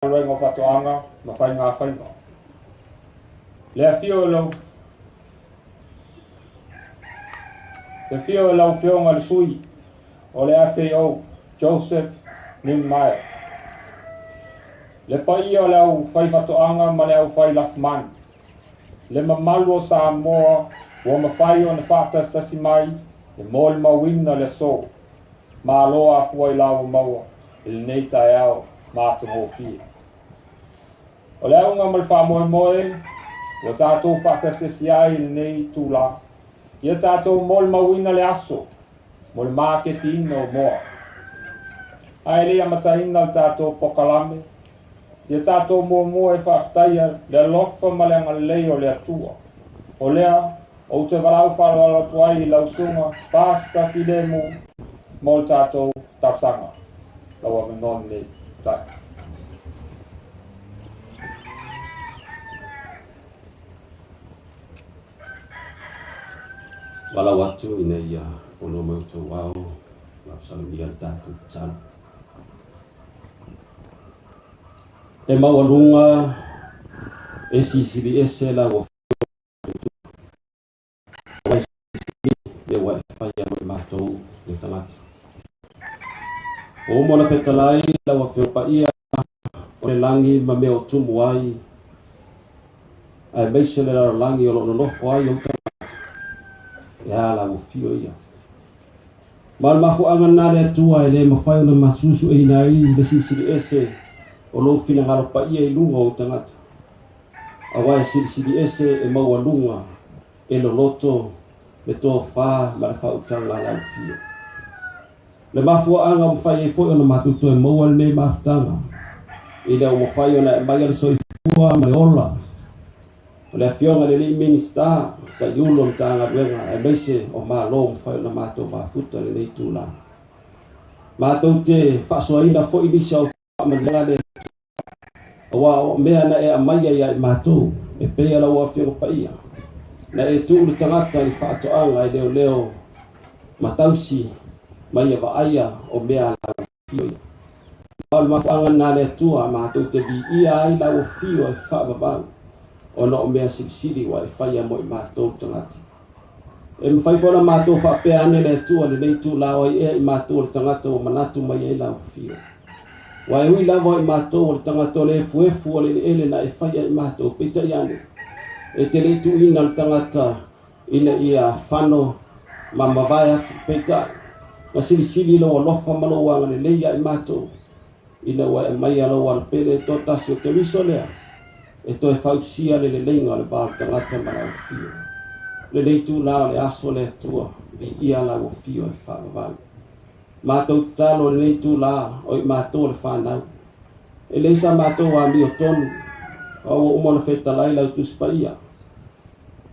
Luengo whatoanga, ma whai ngā whainga. Lea whio e lau. Le whio e lau whionga le sui, o le MAF-FAO, Joseph Nimmaia. Le pai o le au whai whatoanga ma le au whai lafman. Le mamalu o sa moa, o ma whai o ne whātastasi mai, e mōli mawina le so. Ma aloa a fuai lawa maua, il nei tai au, mātungo fia. O le aunga mal wha moe moe, o tātou whātastasi ai il nei tūla. Ia tātou mōli mawina le aso, mo le marketing o moa. Ai le amataina le tātou pokalame, ia tātou mua e whaftaia le lofa ma le angalei o le atua. O lea, o te walau whalawala tuai i lausunga, pasta filemu, mo le tātou taksanga. Lawa me non nei, tai. Wala watu ina ia ono mau tau wau la salamia tātou tanu. E mawalunga e sisiri ese la wa le wa whaia mo mātou le tangata. O mona petalai la wa whiopa ia o le langi ma mea o tumu ai ai meise le la langi o lo nofo ai o tangata. Ya la fio ia. Mal mafu angana le tua ele mafai na masusu e nai le sisi ese o lo fina ngalo pa ia i lunga o tangata. Awai sisi ese e mau lunga e lo loto le to fa ma fa utanga la fio. Le mafu anga mafai e foi ona matuto e mau le maftanga. Ile o mafai ona mai le soi fua mai ola. Le fionga le minista ka yulo tanga wenga e bese o ma lo fa na mato ma futa le tula mato te fa so ina fo inisa o ma le wa o me ana e amaya ya mato e pe ala wa fio pa ia na e tu le tangata i fa to anga i leo matausi mai va aya o me ala fio al ma anga na le tua mato te bi ia ai la o fio e fa ba ono mea sili wa faya mo mato tangata e mfai fora mato fa pe ane le tua le tu la o e mato tangata o manatu mai la fio wa hui la vo mato tangata le fuefu le ele na faya mato pita yane e te le tu ina tangata ina ia fano mama vaya pita na sili lo lofa malo wa le ia mato ina wa mai alo wa pele tota se te visole e to e fausia le lenga le bar tangata mana fio le tu la le aso le tua vi ia la o fio e fa va ma to talo le tu la o ma to le fa na e le sa ma to wa mi o ton o mo le feta la la tu spaia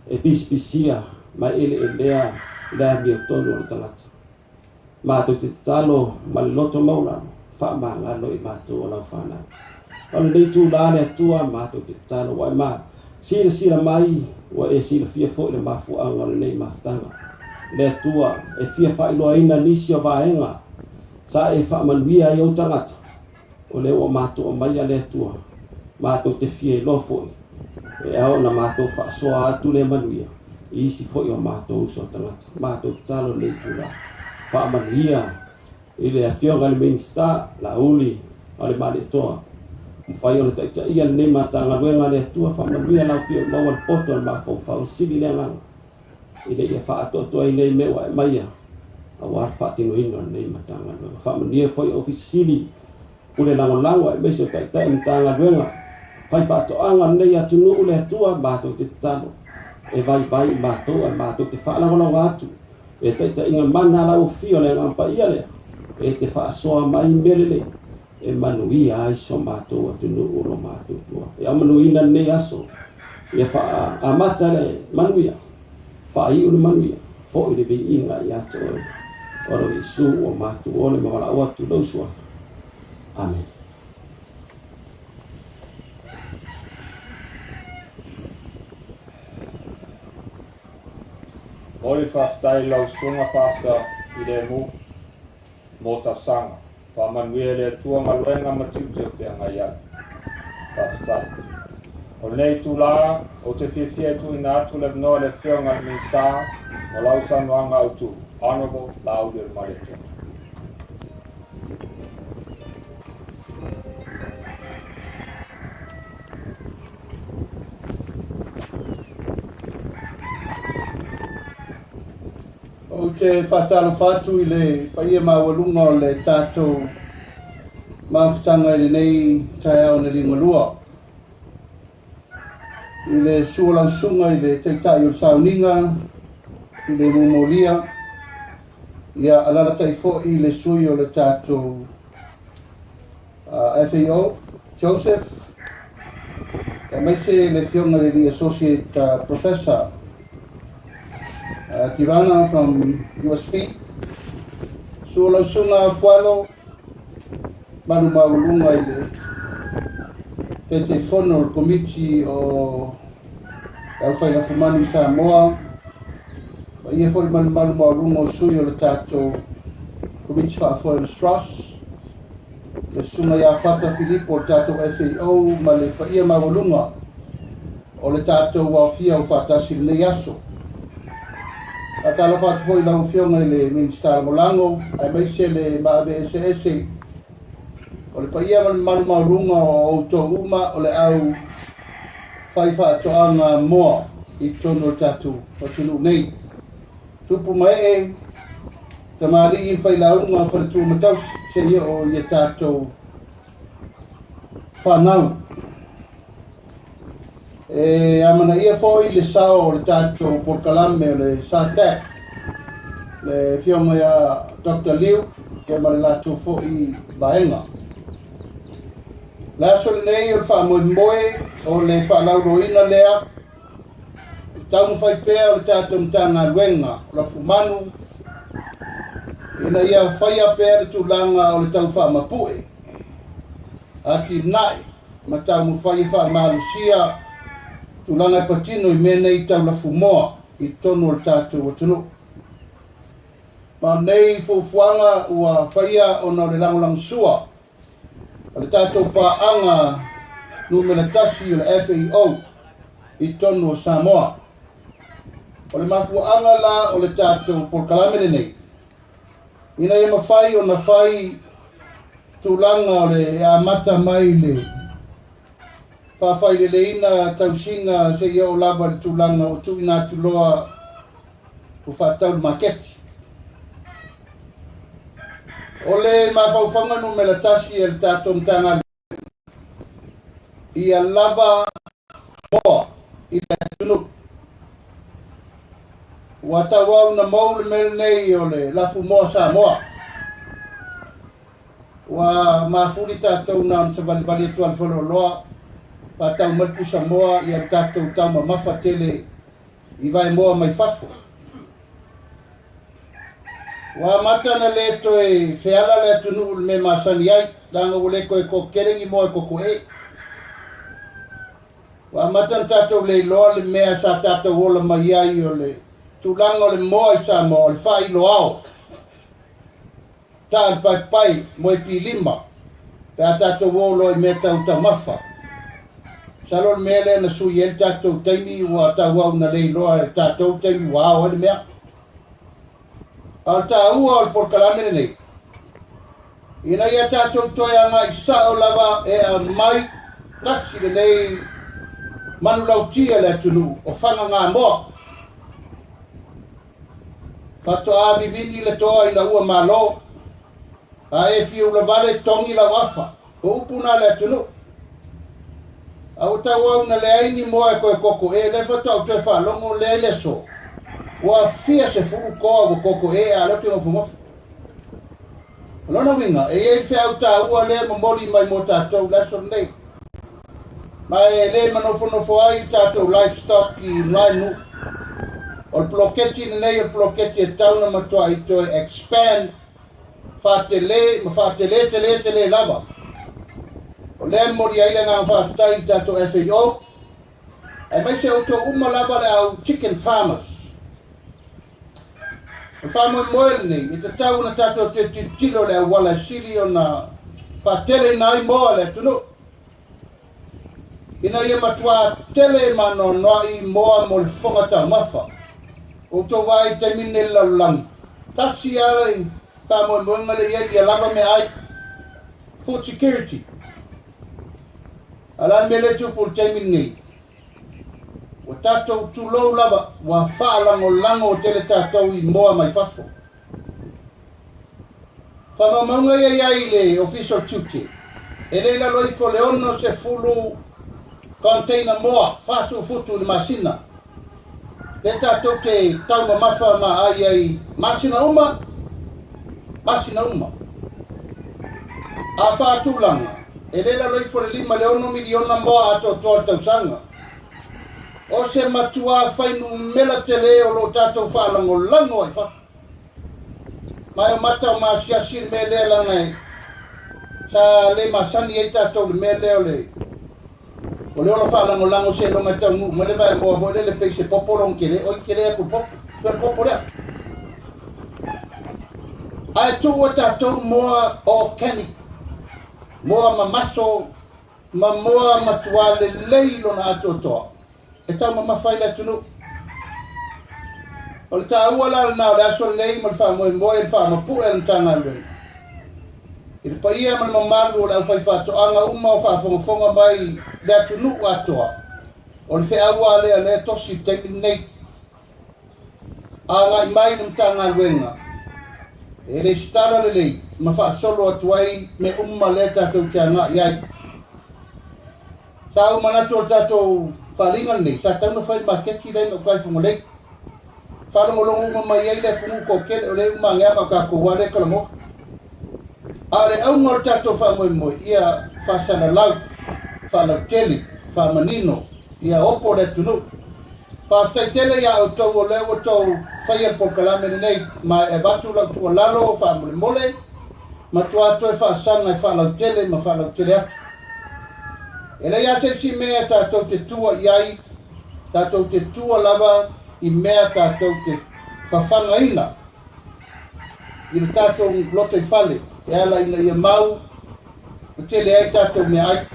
e pispisia ma ele elea la mi o ton o tangata ma to talo ma le loto maula fa ma la lo i ma to la fa na on le tu la le tua ma to te tano wa ma sila mai wa e sila fia fo le mafu anga le maftanga le tua e fia fa ilo ina nisio vaenga sa e fa manuia yo tangata o le o mato o mai le tua mato te fia lo fo e au na mato fa so atu le manuia i si fo yo mato so tangata mato talo le tu la fa manuia ile a fio gal minsta la uli ale male toa fai ona ta ia le mata nga wenga le tua fa manuia la fio lo poto ma fo fa sili le nga ile ia fa to ile me wa maia a war fa tino ino le mata nga fa manuia foi ofisili ule lango e beso ta mta wenga fai fa to anga le ia tunu ule tua ba to te tano e vai ma to te fa lango atu e ta inga mana la fio le nga pa ia le e te fa so mai melele e manuia ai so mato atu no uro mato tua e manuina ne aso e fa amata le manuia fa i uro manuia fo i be inga ya to oro isu o mato o le mala o tu lo so amen Oli fastai lau sunga fasta i le mu mota sanga. Paman wele tua maluenga matiu te ngaya. sai. O nei tu la, o te whiwhia tu ina atu le noa le whionga le minsta, o lau sanuanga au tu, Honourable Lauder Marito. O te whatalo whatu I le paia mawalunga o le tātou mawhitanga I le nei tai au na lingalua. I le suolausunga I le teitai o sauninga, I le mumolia, ia alalatai fo I le sui o le tātou FAO, Joseph, e meise le fionga le Associate Professor, Kirana from USP, suolausunga fualo, manu maulunga I le Pete fono o komiti o Alfaila Fumani Samoa, ia foi manu maulunga o sui o le tātou komiti whaafoe le Strauss, le sunga ia whata Filipo o tātou FAO ma le whaia maulunga o le tātou wawhia o whatasi le nei aso. A tala whatu foi lau fionga I le Minister Molango, ai meise le maabe SSA, o le paia manu maurunga o auto uma o le au whaiwha atoanga moa I tono tatu patunu nei. Tupu mai tamari I whailaunga whanatu mataus se ia o ia tātou whanau. Amana ia foi le sao o le tātou porkalame o le sātek. Le fionga ia Dr. Liu, ke mare lātou fo I baenga. La sol nei o whamoe o le whanauroina lea, tau mwhai pēr o tātou mtanga ruenga, o la fumanu, ina ia whaia pēr tu langa o le tau whamapue. Ati nai, ma tau mwhai whamarusia, tu langa patino I mene I tau la fumoa, I tono o tātou o tunu. Ma nei fufuanga ua whaia o na le langolang sua, o le tātou pāanga numera tasi o le FAO I tono o Samoa. O le mafuanga la o le tātou porkalamene nei. Ina ia mawhai o na whai tūlanga o le amata mai le whawhai le leina tausinga se ia o lava le tūlanga o tu ina tuloa o whatau le maketi. O le mawhauwhanga numera tasi e le tātou mtanga ia lava moa I le tunu. Wata wau na mau le mele nei o le lafu moa Samoa. Wa mafuri tātou na sa balibali atu alwhoro loa. Patau malpu Samoa ia tātou tau ma mawhatele I vai moa mai whafo. Wa mata na le to e feala le tunu me masani ai langa ule ko e ko kerengi mo e ko ko e. Wa mata tato le loa le mea sa tato wola mai ai o le tulanga o le moa I sa mo le fai lo ao. Ta pai pai mo e pilima. Pe a tato wolo I meta uta mafa. Salo le mele na sui el tato taimi wa ta wau na le loa e tato taimi wa o le mea. Al ta ua o porkalamene nei. Ina ia tātou toia ngā I sao lava e a mai nasi le nei manu lautia le tunu o whanga ngā moa. Fato a vivini le toa ina ua malo. A e fiu la vale tongi la wafa. O upuna le tunu. A uta wau na le aini moa e koe koko e le fato au te whalongo le le so. Wa fia se furu koa wo koko e a lote o fumofu. Lona winga, e fe au ta ua le mamoli mai mo tātou leso nei. Mai le manofo ai tātou livestock I nganu. O ploketi nei o ploketi e tauna matua I to expand fatele, ma fatele tele lava. O le mori ai le ngā whaftai tātou FAO. E mai se auto uma lava le au chicken farmers. O whamu moel nei, I te tau na tātou te tilo le wala siri o na whatele nai moa le tunu. ina ia matua tele mano noi moa mo le fonga ta mafa o to vai te mine la lang tasi ai ta mo ngale ia lava me ai food security ala mele tu por te mine o tato tu lo lava wa fa lango tele tato I moa mai fafo fa mama ia ile official duty ele la loi fo leono se fulu container moa fasu futu le masina le tato ke tau mafa ma ai masina uma a fa tulanga ele la loi fo le 5 leono miliona moa ato to sanga o se matua fainu mela tele o lo tato fa lango ai fa mai mata ma sia sir mele la ngai sa le masani e tato le mele o le ola fa lango se lo mata mu mo le vai mo le pese popolon kele o kele ko pop per popolea ai tu o tato mo organic mo mamaso moa matua le leilo na atoto e tau mama faila tunu o le taua la na o le aso lei ma le wha moe le wha mapu e le tanga lei i le paia ma le mamalu o le au fai whatoanga uma o wha fonga mai le atunu atoa o le whea ua lea le tosi teki nei a ngai mai le mtanga luenga e le stara le lei ma wha solo atuai me le tatou te anga iai sa manatu o tatou whalingan nei sa tau na whai maketi lei no kai whungolei whanongolongu mai ai le pungu ko kele o le ngea ma ka koua le kalamo a le au ngor tatou whamoe ia whasana lau whalau tele whamanino ia opo le tunu whastai tele ia o tau o leo o tau whaia pokalame nei ma e batu lau tua lalo whamole mole ma tua atoe whasanga e whalau tele ma whalau tele atu e le ia se si mea tatou te tua iai tatou te tua lava I mea tatou te whawhangaina I le tatou loto I whale e ala ina ia mau o tele ai tatou mea ai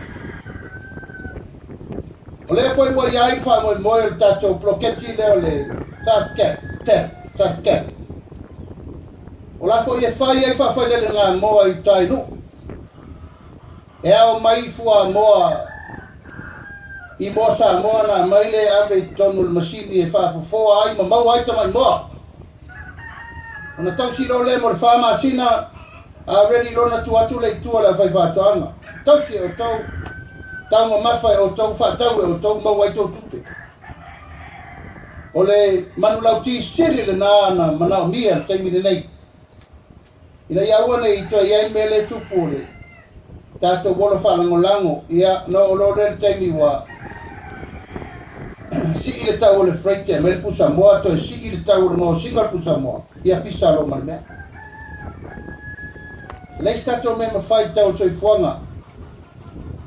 o lea foi wa iai whamoe moe le tatou ploketi leo le sasket o la foi e whai ai whawhailele ngā moa I tainu e ao mai fua moa I moa sa moa na maile ave tonu le masini e whaafofoa ai ma mau ai tamai moa. Ona tau si lo le mo le wha masina a redi lona tu atu le tua la whai whatoanga. Tau si o tau ma mawhai o tau whatau e o tau mau ai tau tupe. O le manulau ti siri le na manao mia le taimine nei. Ina iaua nei I toi ai me le tupu le. Tato wolo whalangolango ia no o lo le taimi wa si ile tau le freite me pusa moa to si ile tau no singa pusa moa ia pisa lo malme le stato me fai tau so fuanga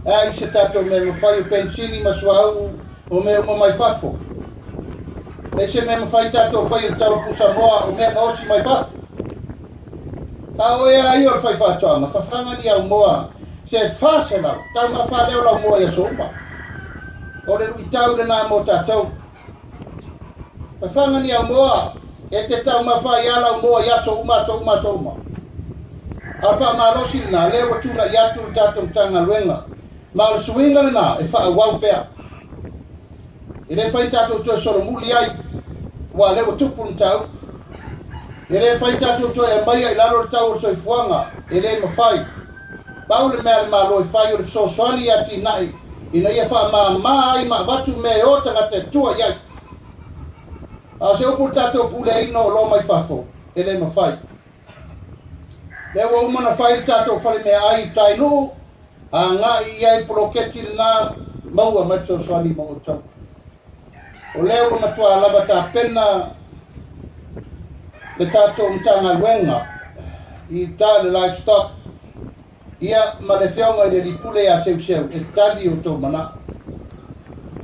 ai se tato me fai pensini ma suau o me mai fafo le se me fai tato fai tau pusa moa o me o si mai fafo tau e ai o fai fato ma fa fanga dia moa se fase la tau ma fa le la moa ia sopa o le uitau le nā mo tātou. Ta whangani au moa, e te tau mawhai ala au moa ia so uma. A wha malosi nā, lewa tūna I atu tātou tanga luenga. Ma o suinga le nā, e wha wau pēr. E le whai tātou tue soro muli ai, wa lewa tupu tau. E le whai tātou tue e mai ai laro le tau o soi fuanga, e le mawhai. Pau le mea le malo e whai o le sosoani ati nai, ina ia wha mai ma watu me o tanga te tua iai. A se upu tatou pule ino o lo mai whafo, e le mawhai. Lewa umana whai tatou whale mea ai tainu, a ngā iai proketi na maua mai sosoani mo o tau. O leo matua lava ta pena le tatou mtanga luenga, I ta le livestock, ia ma le whiaunga I le lipule a seu e tali o tau mana.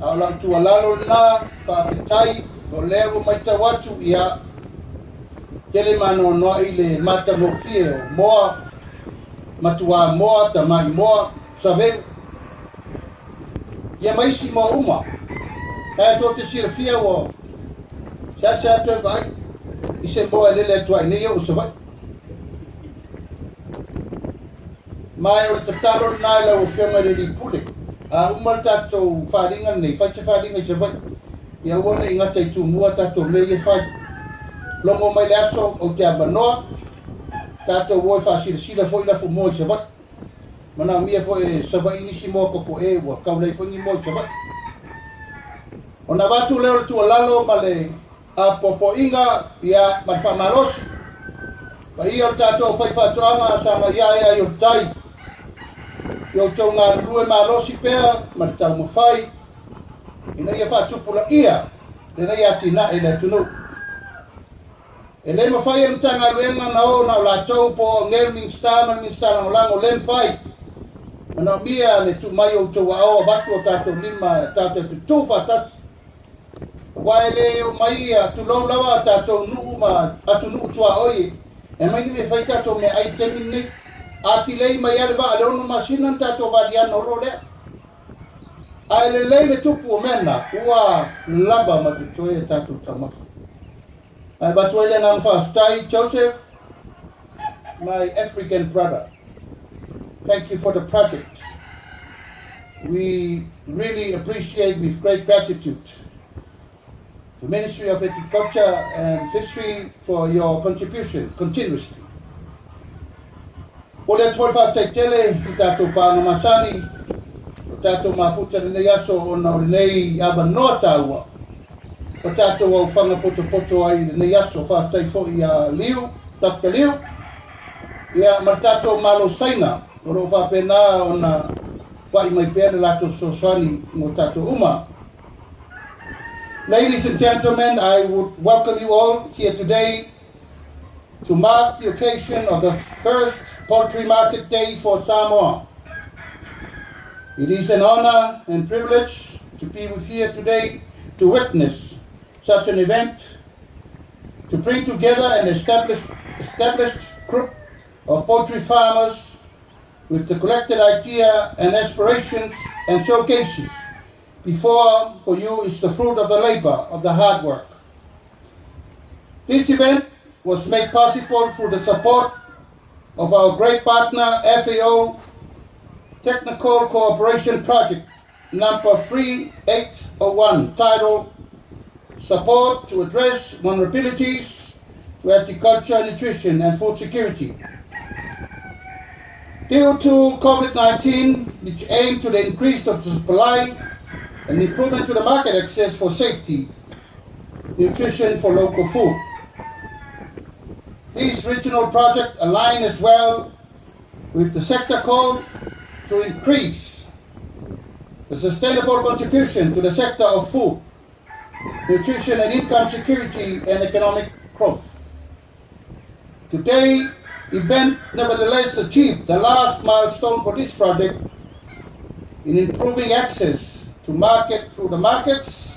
A la tua lalo na whaapetai o leo mai tawatu ia tele mano noa I le mata mofie o moa matua moa tamai moa saveu. ia maisi mo uma. Kaya tō te sirafia o sa tō vai. I se moa lele atua nei o sa vai. Mai o te taro nai la o whianga re pule. A umar tātou wharinga nei, whaite wharinga i sa vai. Ia wana i ngata i tū mua tātou mei e whai. Longo mai le aso o te abanoa. Tātou woi whasira fo i la fu mo i sa vai. Mana mia fo e sa vai nisi mo koko e wa kaulei fo ni mo i sa vai. O na watu leo tu lalo ma le a popo inga ia ma whamarosi. Pa i o tātou whai whatoanga sa ma ia i o tai. I o tau ngā rue marosi pēr, ma te tau mawhai. Ina ia whatupula ia, le nei ati na e le tunu. E le mawhai e mtanga ruenga na o na o lātou po ngel mingstar na lango le mwhai. Mana mia le tu mai o tau ao watu o tātou lima, tātou tu whatatu. Wai le o mai a tu lau lawa tātou nuu ma atu nuu tua oi. E mai ni whai tātou me ai temin nei. Ati lei mai ale wa ale ono masinan tātou wadiano ro lea. Ai le lei le tupu o mena, ua lamba ma te toe tātou tamafu. Ai batu ele ngang whaftai, Joseph, my African brother. Thank you for the project. We really appreciate with great gratitude the Ministry of Agriculture and Fishery for your contribution continuously. O le tōi whaftai tele i tātou pāna masani, o tātou mafuta nei aso o na nei aba noa tāua. O tātou au whanga poto ai nei aso whaftai fo i a liu, Dr. Liu. Ia ma tātou malo saina, o ro whapena o na wai mai pēne lato sosani mo tātou uma. Ladies and gentlemen, I would welcome you all here today to mark the occasion of the first Poultry Market Day for Samoa. It is an honor and privilege to be with you here today to witness such an event, to bring together an established group of poultry farmers with the collected idea and aspirations and showcases. Before for you is the fruit of the labor, of the hard work. This event was made possible through the support of our great partner, FAO Technical Cooperation Project number 3801, titled Support to Address Vulnerabilities to Agriculture, Nutrition and Food Security. Due to COVID-19, which aimed to the increase of the supply and improvement to the market access for safety, nutrition for local food. These regional projects align as well with the sector code to increase the sustainable contribution to the sector of food, nutrition and income security and economic growth. Today, event nevertheless achieved the last milestone for this project in improving access to market through the markets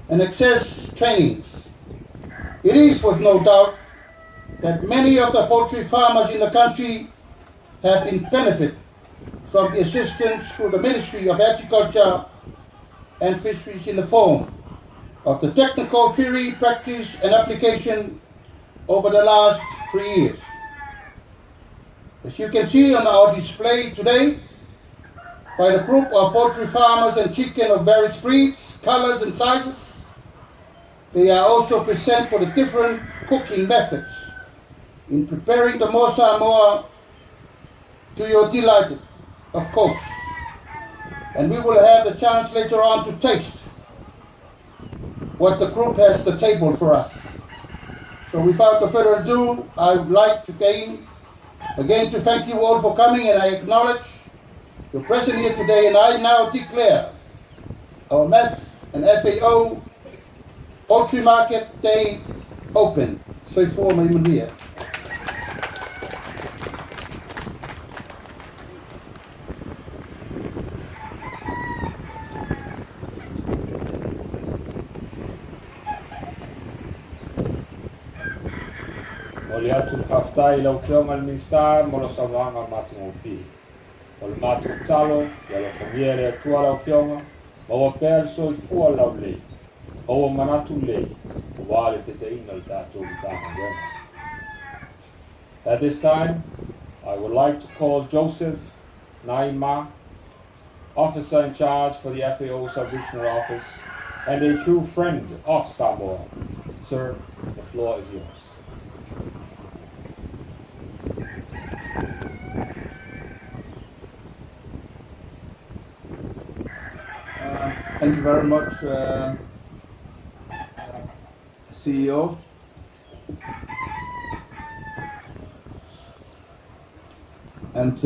and access trainings. It is with no doubt that many of the poultry farmers in the country have been benefit from the assistance through the Ministry of Agriculture and Fisheries in the form of the technical theory, practice and application over the last 3 years. As you can see on our display today, by the group of poultry farmers and chicken of various breeds, colors and sizes, they are also present for the different cooking methods in preparing the mo Samoa to your delight, of course. And we will have the chance later on to taste what the group has to table for us. So without further ado, I would like to again to thank you all for coming, and I acknowledge your presence here today, and I now declare our MAF and FAO Poultry Market Day open. So for my Maria. O le atu whaftai lau whionga le minsta mo lo sawanga matungo fi. O le matu talo, ia lo komiere atua lau whionga, Maua pēr so I fua lau le. Maua manatu le. Wale te te ina tātou I tāna wenga. At this time, I would like to call Joseph Naima, officer in charge for the FAO Sub-Regional Office and a true friend of Samoa. Sir, the floor is yours. Thank you very much, CEO. And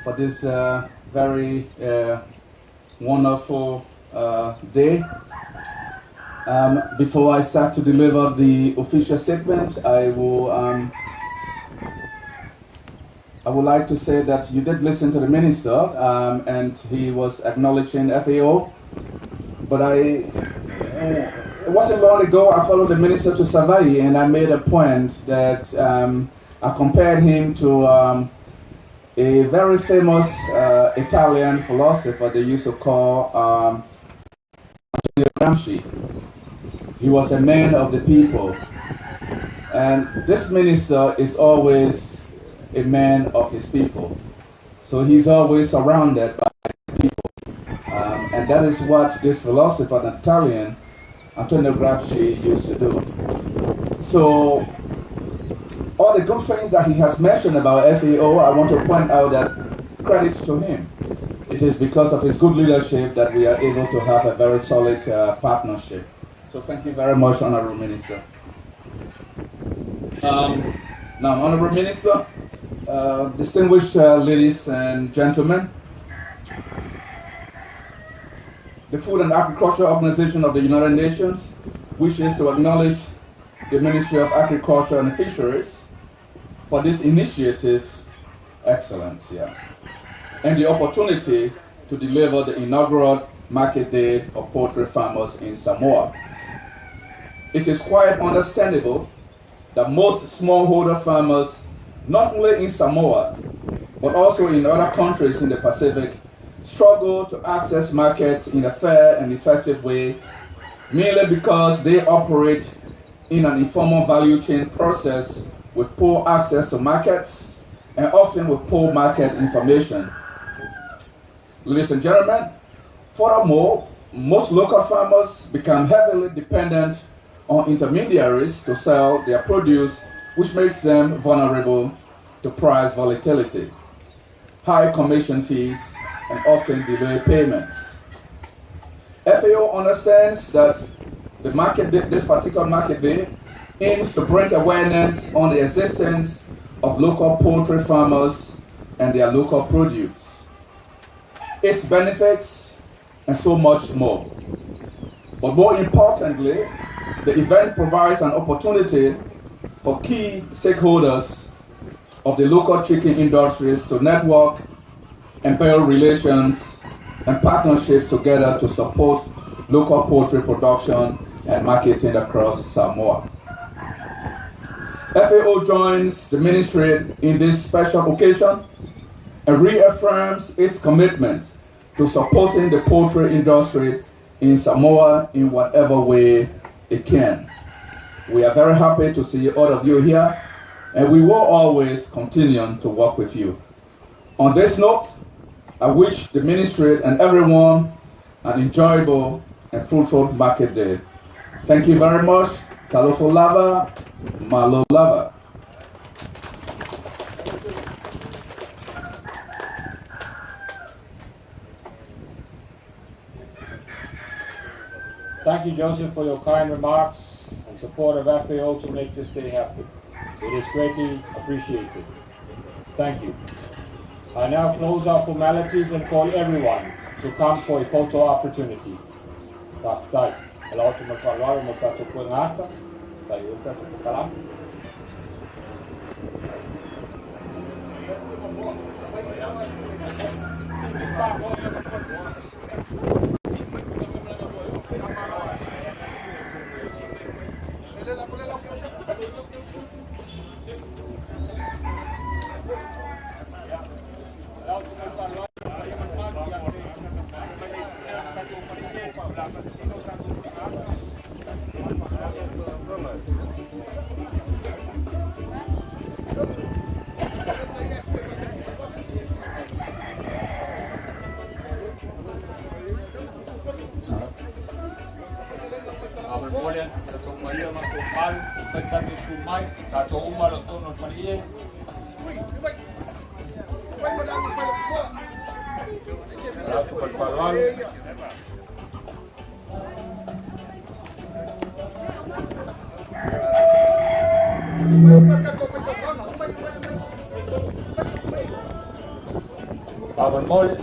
for this very wonderful day. Before I start to deliver the official statement, I would like to say that you did listen to the minister, and he was acknowledging FAO, but it wasn't long ago I followed the minister to Savai'i, and I made a point that I compared him to a very famous Italian philosopher they used to call Gramsci. He was a man of the people, and this minister is always a man of his people. So he's always surrounded by people, and that is what this philosopher, an Italian, Antonio Gramsci, used to do. So all the good things that he has mentioned about FAO, I want to point out that credit to him. It is because of his good leadership that we are able to have a very solid partnership. So thank you very much, Honorable Minister. Now, Honorable Minister, distinguished ladies and gentlemen, the Food and Agriculture Organization of the United Nations wishes to acknowledge the Ministry of Agriculture and Fisheries for this initiative, excellent, and the opportunity to deliver the inaugural market day of poultry farmers in Samoa. It is quite understandable that most smallholder farmers, not only in Samoa, but also in other countries in the Pacific, struggle to access markets in a fair and effective way, mainly because they operate in an informal value chain process with poor access to markets and often with poor market information. Ladies and gentlemen, furthermore, most local farmers become heavily dependent on intermediaries to sell their produce, which makes them vulnerable to price volatility, high commission fees, and often delayed payments. FAO understands that the market day, this particular market day, aims to bring awareness on the existence of local poultry farmers and their local produce, its benefits, and so much more. But more importantly, the event provides an opportunity for key stakeholders of the local chicken industries to network and build relations and partnerships together to support local poultry production and marketing across Samoa. FAO joins the ministry in this special occasion and reaffirms its commitment to supporting the poultry industry in Samoa in whatever way it can. We are very happy to see all of you here, and we will always continue to work with you. On this note, I wish the ministry and everyone an enjoyable and fruitful market day. Thank you very much. Talofa lava, malo lava. Thank you, Joseph, for your kind remarks and support of FAO to make this day happen. It is greatly appreciated. Thank you. I now close our formalities and call everyone to come for a photo opportunity. mole to mai ma ko mal pa ta to sumai ta to uma lo to no falie to pa palwal Pavan mole